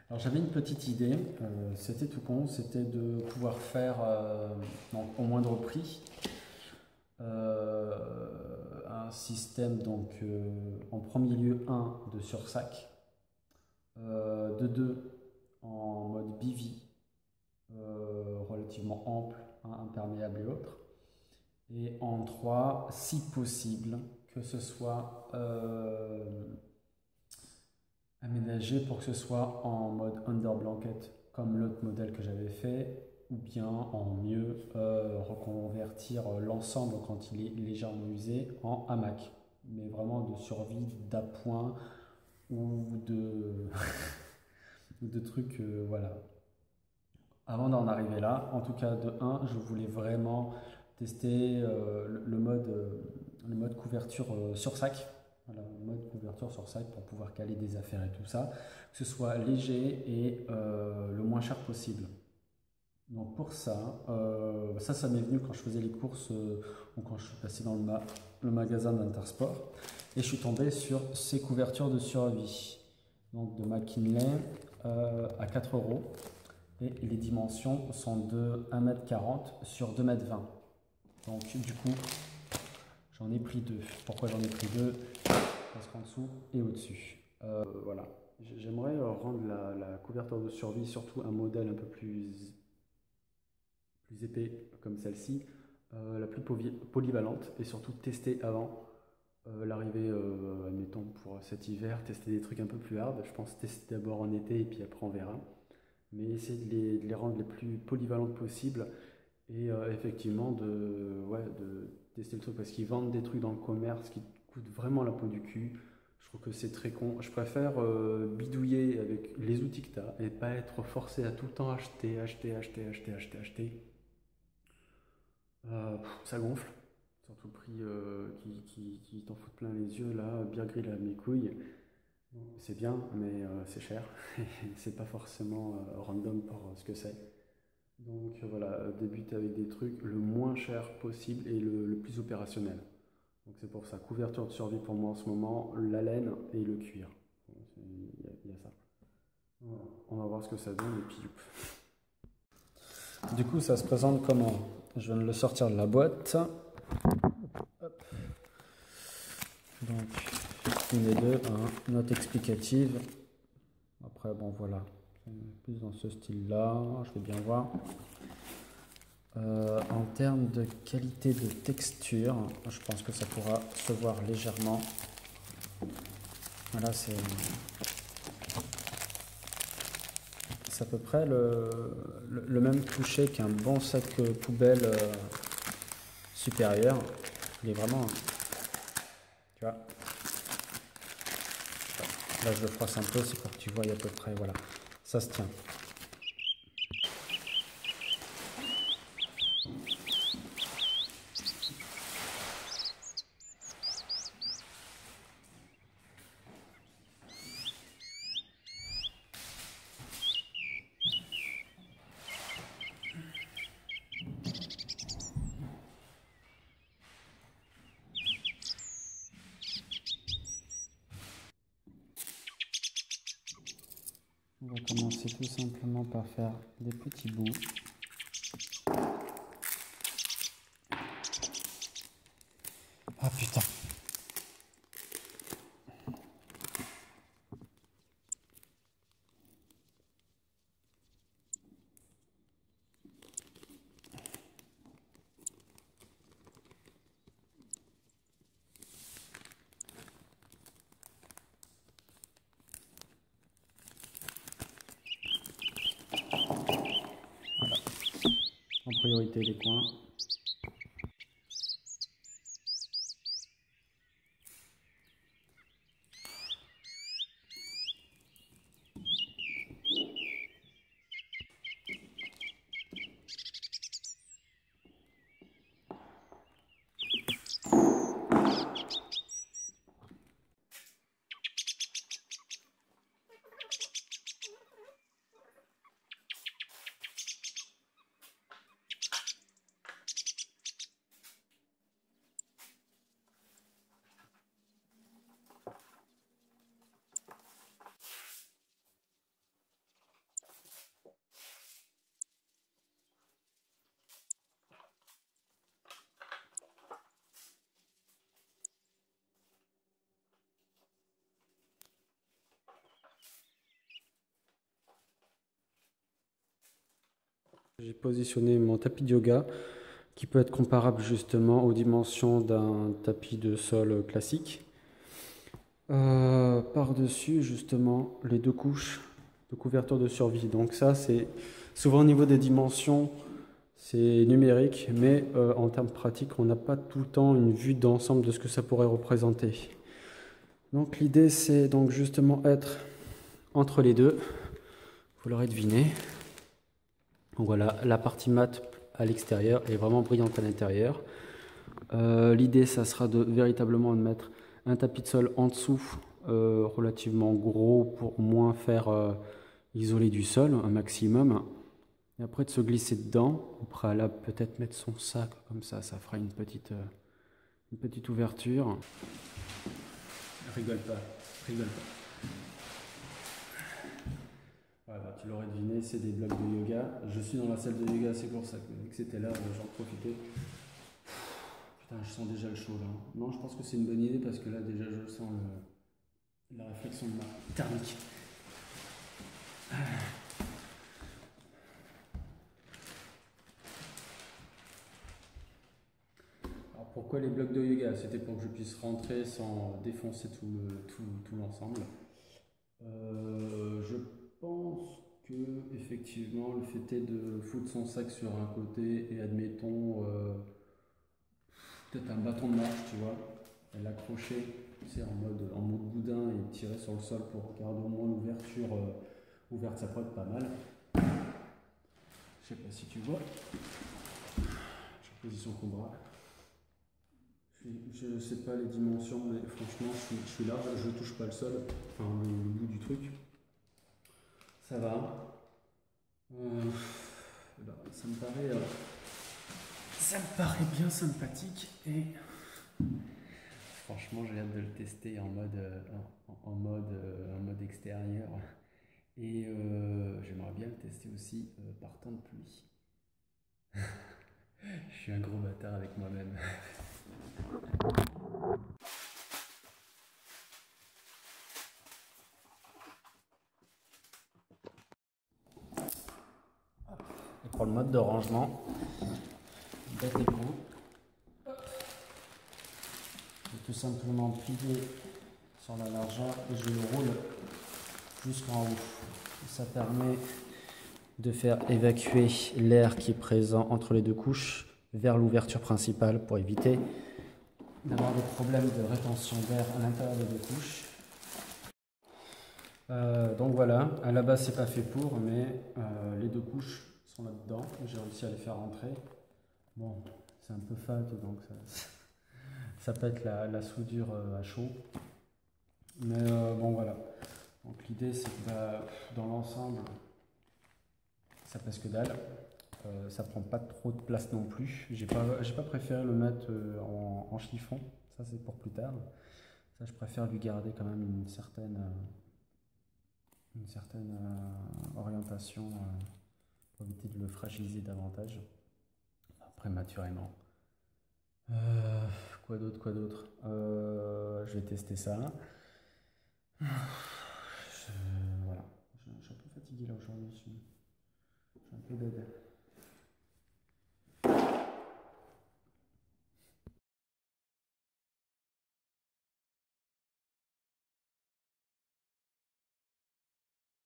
Alors j'avais une petite idée, c'était tout con, c'était de pouvoir faire au moindre prix un système en premier lieu un de sursac, de deux en mode bivy relativement ample, hein, imperméable et autres, et en trois si possible que ce soit aménagé pour que ce soit en mode under blanket comme l'autre modèle que j'avais fait, ou bien en mieux reconvertir l'ensemble quand il est légèrement usé en hamac, mais vraiment de survie d'appoint ou de, de trucs, voilà. Avant d'en arriver là, en tout cas de un, je voulais vraiment tester le mode couverture sur sac. Voilà, le mode couverture sur sac pour pouvoir caler des affaires et tout ça. Que ce soit léger et le moins cher possible. Donc pour ça, ça m'est venu quand je faisais les courses ou quand je suis passé dans le magasin d'Intersport. Et je suis tombé sur ces couvertures de survie. Donc de McKinley à 4 euros. Et les dimensions sont de 1,40 m sur 2,20 m. Donc du coup, j'en ai pris deux. Pourquoi j'en ai pris deux? Parce qu'en dessous et au-dessus. Voilà. J'aimerais rendre la couverture de survie, surtout un modèle un peu plus épais comme celle-ci, la plus polyvalente et surtout tester avant l'arrivée, admettons pour cet hiver, tester des trucs un peu plus hard. Je pense tester d'abord en été et puis après on verra. Mais essayer de les rendre les plus polyvalentes possibles et effectivement ouais, de tester le truc parce qu'ils vendent des trucs dans le commerce qui coûtent vraiment la peau du cul. Je trouve que c'est très con. Je préfère bidouiller avec les outils que tu as et pas être forcé à tout le temps acheter. Ça gonfle. Surtout le prix qui t'en fout plein les yeux là, bien grillé à mes couilles. C'est bien, mais c'est cher. C'est pas forcément random pour ce que c'est. Donc voilà, débuter avec des trucs le moins cher possible et le plus opérationnel. Donc c'est pour ça, couverture de survie pour moi en ce moment, la laine et le cuir. Il y a ça. Voilà. On va voir ce que ça donne et puis... Du coup, ça se présente comment? Je viens de le sortir de la boîte. Hop. Donc, une et deux, hein, note explicative. Après, bon voilà, plus dans ce style-là, je vais bien voir. En termes de qualité de texture, je pense que ça pourra se voir légèrement. Voilà, c'est à peu près le même toucher qu'un bon sac poubelle supérieur. Il est vraiment, tu vois, là je le froisse un peu, c'est pour que tu vois à peu près, voilà, ça se tient. On va commencer tout simplement par faire des petits bouts. Ah putain. Voilà. En priorité les coins. J'ai positionné mon tapis de yoga qui peut être comparable justement aux dimensions d'un tapis de sol classique. Par-dessus justement les 2 couches de couverture de survie. Donc ça c'est souvent au niveau des dimensions c'est numérique, mais en termes pratiques on n'a pas tout le temps une vue d'ensemble de ce que ça pourrait représenter. Donc l'idée c'est donc justement être entre les deux, vous l'aurez deviné. Donc voilà, la partie mat à l'extérieur est vraiment brillante à l'intérieur. L'idée ça sera de véritablement de mettre un tapis de sol en dessous, relativement gros pour moins faire isoler du sol un maximum. Et après de se glisser dedans, au préalable peut-être mettre son sac comme ça fera une petite ouverture. Rigole pas, rigole pas. Voilà, tu l'aurais deviné, c'est des blocs de yoga. Je suis dans la salle de yoga, c'est pour ça que c'était là, j'en profitais. Putain, je sens déjà le chaud là. Non, je pense que c'est une bonne idée parce que là déjà je sens la réflexion de ma thermique. Alors pourquoi les blocs de yoga? C'était pour que je puisse rentrer sans défoncer tout l'ensemble. Je pense que effectivement le fait est de foutre son sac sur un côté et admettons peut-être un bâton de marche, tu vois, et l'accrocher, tu sais, en mode boudin et tirer sur le sol pour garder au moins l'ouverture ouverte, ça pourrait être pas mal. Je sais pas si tu vois. Je suis en position cobra. Je ne sais pas les dimensions, mais franchement, je suis large, je ne touche pas le sol, enfin le bout du truc. Ça va. Ça me paraît bien sympathique et franchement, j'ai hâte de le tester en mode extérieur. Et j'aimerais bien le tester aussi par temps de pluie. Je suis un gros bâtard avec moi-même. Et pour le mode de rangement, bête écrou. Je vais tout simplement plier sur la largeur et je le roule jusqu'en haut. Ça permet de faire évacuer l'air qui est présent entre les 2 couches vers l'ouverture principale pour éviter d'avoir des problèmes de rétention d'air à l'intérieur des 2 couches. Donc voilà, à la base c'est pas fait pour, mais les 2 couches sont là-dedans, j'ai réussi à les faire rentrer. Bon, c'est un peu fat, donc ça peut être la soudure à chaud. Mais bon voilà, donc l'idée c'est que dans l'ensemble, ça pèse que dalle. Ça prend pas trop de place non plus. J'ai pas préféré le mettre en chiffon, ça c'est pour plus tard. Ça je préfère lui garder quand même une certaine orientation pour éviter de le fragiliser davantage, prématurément. Quoi d'autre je vais tester ça. Voilà, je suis un peu fatigué là aujourd'hui, je suis un peu dead.